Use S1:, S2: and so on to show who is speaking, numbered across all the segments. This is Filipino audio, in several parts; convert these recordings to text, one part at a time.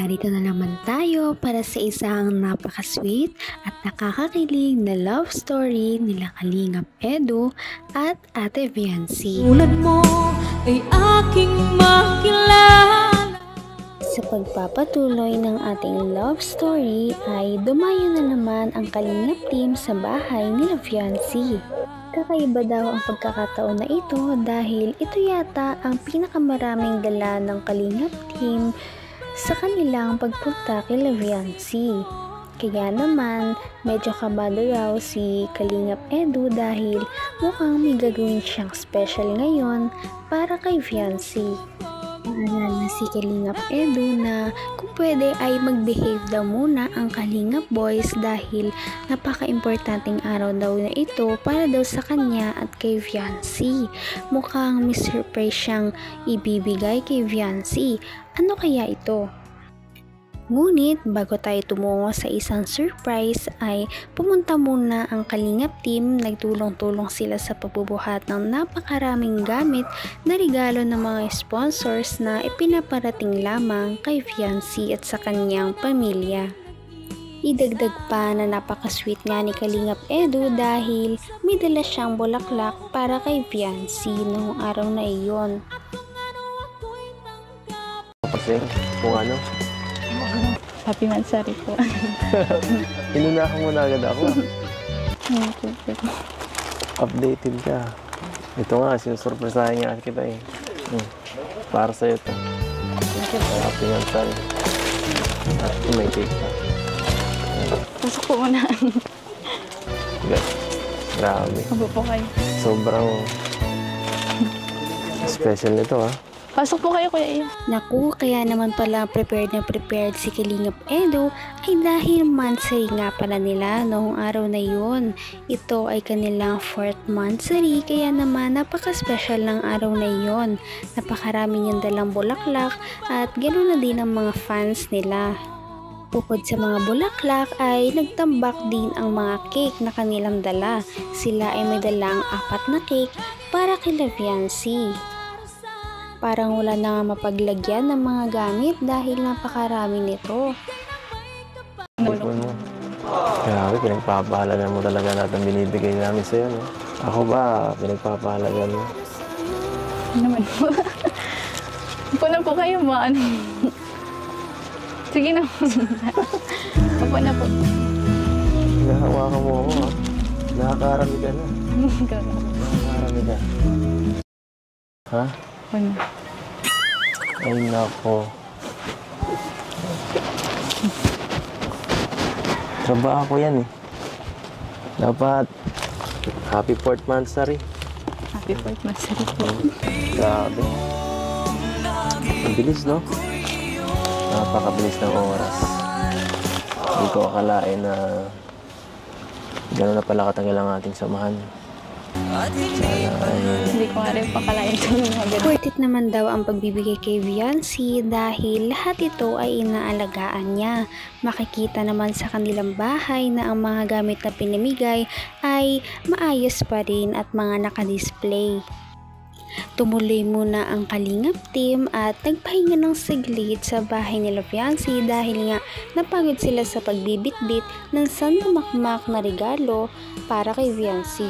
S1: Narito na naman tayo para sa isang napaka-sweet at nakakakilig na love story nila Kalingap Edu at Ate Viancy.
S2: Tulad mo ay aking makilala.
S1: Sa pagpapatuloy ng ating love story ay dumayo na naman ang Kalingap team sa bahay nila Viancy. Kakaiba daw ang pagkakataon na ito dahil ito yata ang pinakamaraming dala ng Kalingap team sa kanilang pagpunta kay Viancy. Kaya naman, medyo kabado raw si Kalingap Edu dahil mukhang may gagawin siyang special ngayon para kay Viancy. Naalala si Kalingap Edu na kung pwede ay mag-behave daw muna ang Kalingap Boys dahil napaka-importanting araw daw na ito para daw sa kanya at kay Viancy. Mukhang may surprise siyang ibibigay kay Viancy. Ano kaya ito? Ngunit bago tayo tumungo sa isang surprise ay pumunta muna ang Kalingap team, nagtulong-tulong sila sa pagbubuhat ng napakaraming gamit na regalo ng mga sponsors na ipinaparating lamang kay Viancy at sa kanyang pamilya. Idagdag pa na napaka-sweet nga ni Kalingap Edu dahil may dala siyang bulaklak para kay Viancy noong araw na iyon.
S3: Kasi kung ano?
S4: Happy Mansari po.
S3: Inunahan mo na agad ako. Updated ka. Ito nga, sinusurpresahin nga kita eh. Para sa'yo ito. Happy Mansari. May cake pa.
S4: Pasok po muna.
S3: Grabe.
S4: Abo po kayo.
S3: Sobrang special nito ha.
S4: Pasok po kayo, Kuya Ian.
S1: Naku, kaya naman pala prepared na prepared si Kalingap Edu ay dahil monthsary nga pala nila noong araw na yun. Ito ay kanilang 4th monthsary kaya naman napaka-special ng araw na yun. Napakarami niyang dalang bulaklak at ganoon na din ang mga fans nila. Bukod sa mga bulaklak ay nagtambak din ang mga cake na kanilang dala. Sila ay may dalang 4 na cake para kay Viancy. Parang wala na nga mapaglagyan ng mga gamit dahil napakarami nito.
S3: Cellphone mo. Grabe, pinagpapahalagan mo talaga lahat ng binibigay namin sa'yo, no? Ako ba, pinagpapahalagan mo?
S4: Ano naman po? Upo na po kayo, ano? Sige na po. Upo na po.
S3: Nahawakan mo ako, ha? Nakakarami ka na. Nakakarami ka. Ha?
S4: Ano?
S3: Ay, nako. Trabaho ko yan eh. Dapat happy 4th monthsary.
S4: Happy 4th Mansari po.
S3: Grabe. Ang bilis, no? Napakabilis ng oras. Hindi ko akalain na gano'n na pala katagal ang ating samahan. Sana ay...
S4: Hindi ko nga rin pakalain ito ng mga ganun.
S1: Worth it naman daw ang pagbibigay kay Viancy dahil lahat ito ay inaalagaan niya. Makikita naman sa kanilang bahay na ang mga gamit na pinamigay ay maayos pa rin at mga nakadisplay. Tumuloy muna ang Kalingap team at nagpahinga ng saglit sa bahay nila Viancy dahil nga napagod sila sa pagbibitbit ng sandamakmak na regalo para kay Viancy.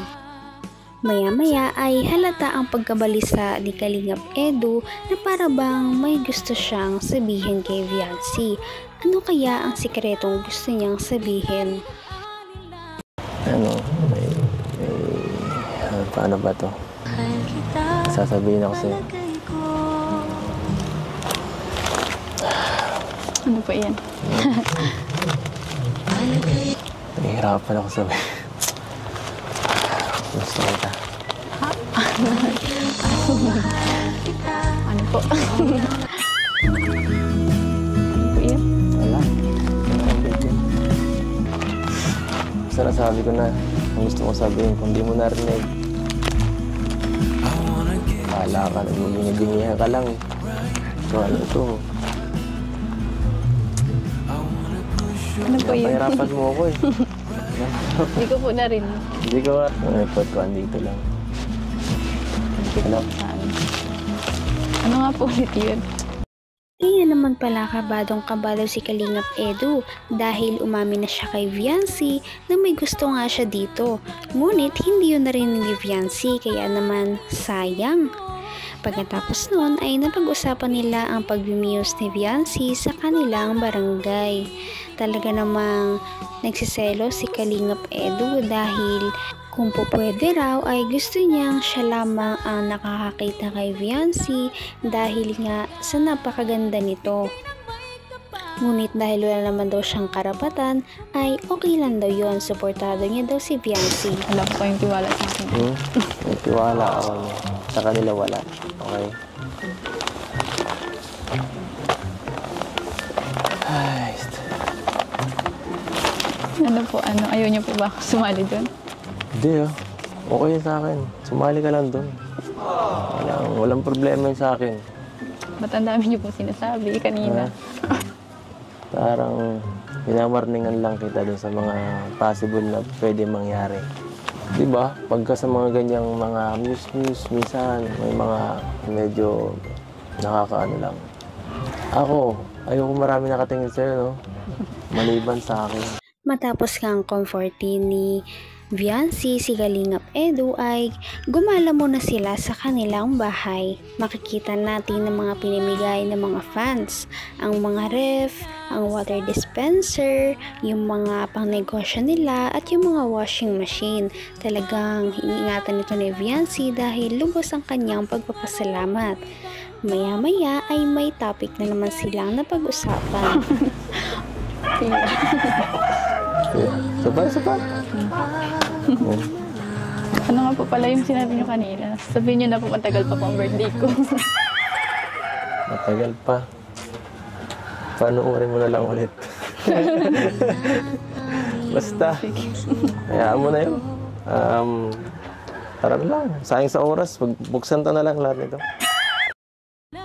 S1: Maya-maya ay halata ang pagkabalisa ni Kalingap Edu na para bang may gusto siyang sabihin kay Viancy. Ano kaya ang sikretong gusto niyang sabihin?
S3: Paano ba to? Sasabihin ako sa'yo.
S4: Ano po yan?
S3: Nahihirapan ako sabihin. Gusto kita.
S4: Ano po? Ano po yan?
S3: Wala. Basta nasabi ko na ang gusto kong sabihin kung di mo narinig. Kala ka, nagmumingid-bingihan ka lang. So ano ito?
S4: Ano po yun?
S3: Pahirapan mo ako eh.
S4: Hindi ko po na rin.
S3: Hindi ko nga. Ang report ko, andito lang. Ano?
S4: Ano nga po ulit yun?
S1: Kaya naman pala kabadong-kabado si Kalingap Edu dahil umamin na siya kay Viancy na may gusto nga siya dito. Ngunit hindi yun narinig ni Viancy kaya naman sayang. Pagkatapos nun ay napag-usapan nila ang pag-muse ni Viancy sa kanilang barangay. Talaga namang nagsiselo si Kalingap Edu dahil kung po pwede raw ay gusto niyang siya lamang ang nakakakita kay Viancy dahil nga sa napakaganda nito. Ngunit dahil wala naman daw siyang karapatan ay okay lang daw yun. Suportado niya daw si Viancy.
S4: Wala po kayong tiwala sa akin.
S3: May tiwala ako niya. Sa kanila wala. Okay? Ay,
S4: Ano po, ayaw niyo po ba ako sumali doon?
S3: hindi okay sa akin. Sumali ka lang doon. Walang problema yun sa akin.
S4: Ba't ang dami niyo po sinasabi kanina?
S3: Parang minamarningan lang kita dun sa mga possible na pwede mangyari. Diba? Pagka sa mga ganyang mga muse, minsan may mga medyo nakakaano lang. Ako, ayoko marami nakatingin sa'yo, no? Maliban sa akin.
S1: Matapos kang comfortin ni Viancy, si Kalingap Edu ay gumala muna sila sa kanilang bahay. Makikita natin ng mga pinamigay ng mga fans, ang mga ref, ang water dispenser, yung mga pangnegosyo nila at yung mga washing machine. Talagang iniingatan nito ni Viancy dahil lubos ang kanyang pagpapasalamat. Maya-maya ay may topic na naman silang napag-usapan.
S3: Sapat.
S4: Ano nga po pala yung sinabi niyo kanina? Sabihin niyo na po matagal pa po ang birthday ko.
S3: Matagal pa. Panoorin mo na lang ulit. Basta. Hayaan mo na yun. Tara na lang. Sayang sa oras. Buksan ta na lang lahat nito.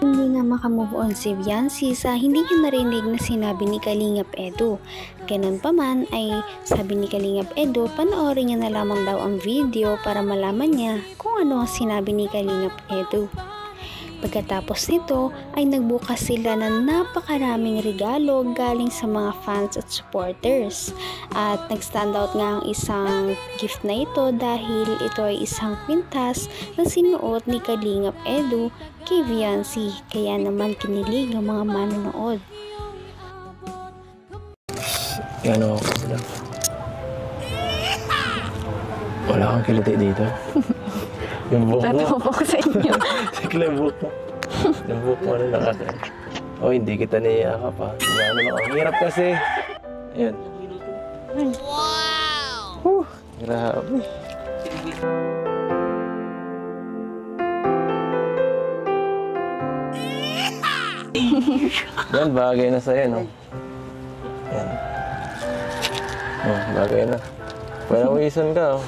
S1: Hindi nga makamove on si Viancy sa hindi niya narinig na sinabi ni Kalingap Edu. Ganun pa man ay sabi ni Kalingap Edu, panoorin niya na lamang daw ang video para malaman niya kung ano ang sinabi ni Kalingap Edu. Pagkatapos nito ay nagbukas sila ng napakaraming regalo galing sa mga fans at supporters. At nag-stand out nga ang isang gift na ito dahil ito ay isang kwintas na sinuot ni Kalingap Edu kay Viancy. Kaya naman kinilig ang mga manonood.
S3: Yan ako sila. Wala kang kiliti dito. Yung buhok mo.
S4: Tatawa po ako sa inyo.
S3: Sikla yung buhok mo. Yung buhok mo na nakasa. Oh, hindi kita niyayakap pa. Ano lang. Ang hirap kasi. Ayan. Wow! Grabe. Yan, bagay na sa'yo, no? Yan. Oh, bagay na. Parang wisan ka, oh.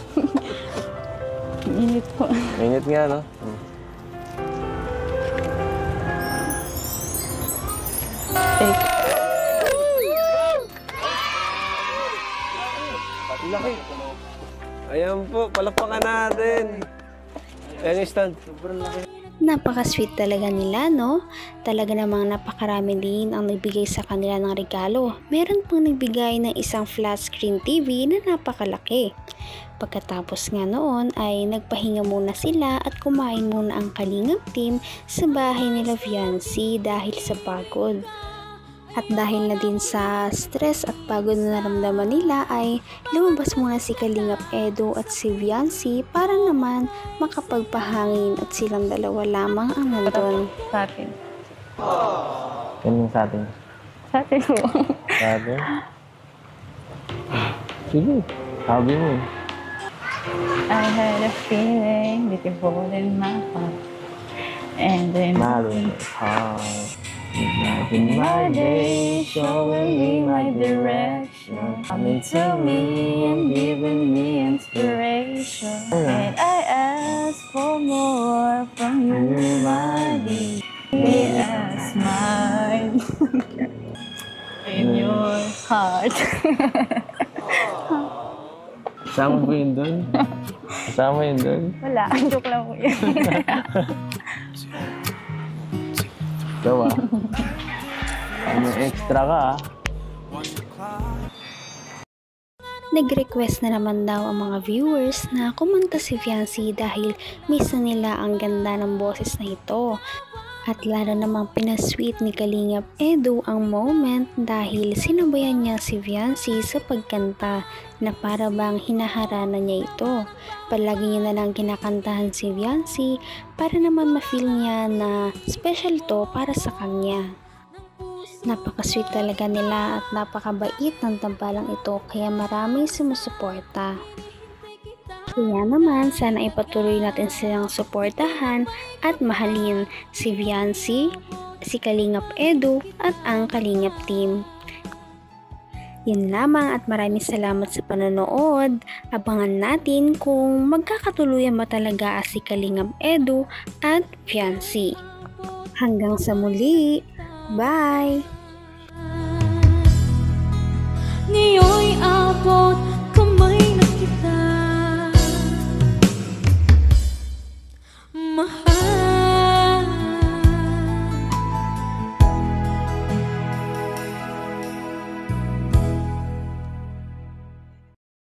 S4: Init po.
S3: Init nga, no?
S4: Take.
S3: Laki. Ayan po, palakpakan natin. Ayan yung stand. Sobrang laki.
S1: Napaka-sweet talaga nila, no? Talaga namang napakarami din ang nagbigay sa kanila ng regalo. Meron pang nagbigay ng isang flat screen TV na napakalaki. Pagkatapos nga noon ay nagpahinga muna sila at kumain muna ang Kalingap team sa bahay nila Viancy dahil sa pagod. At dahil na din sa stress at pagod na naramdaman nila ay lumabas muna si Kalingap Edu at si Viancy para naman makapagpahangin at silang dalawa lamang ang nandun.
S4: Sa atin.
S3: Yan yung sa atin.
S4: Sa atin po.
S3: Sa atin? Sige, sabi mo.
S4: I had a feeling that you hold in my heart. And then
S3: Malin, heart.
S4: in my day, showing me my direction, coming to me and giving me inspiration. And I ask for more from you, my dear. Be a smile in your heart.
S3: Kasama po yun doon? Kasama yun doon?
S4: Wala, joke lang po yan.
S3: Gawa. Ano extra ka ah.
S1: Nag-request na naman daw ang mga viewers na kumanta si Fiancy dahil miss na nila ang ganda ng boses na ito. At lalo namang pinasweet ni Kalingap Edu ang moment dahil sinabayan niya si Fiancy sa pagkanta na para bang hinaharana niya ito. Palagi niya na lang kinakantahan si Fiancy para naman ma-feel niya na special to para sa kanya. Napaka-sweet talaga nila at napakabait ng tambalang ito kaya maraming sumusuporta. Kaya naman, sana ipatuloy natin silang suportahan at mahalin si Fiancy, si Kalingap Edu at ang Kalingap team. Yun lamang at maraming salamat sa panonood. Abangan natin kung magkakatuluyan ba talaga si Kalingap Edu at Fiancy. Hanggang sa muli! Bye!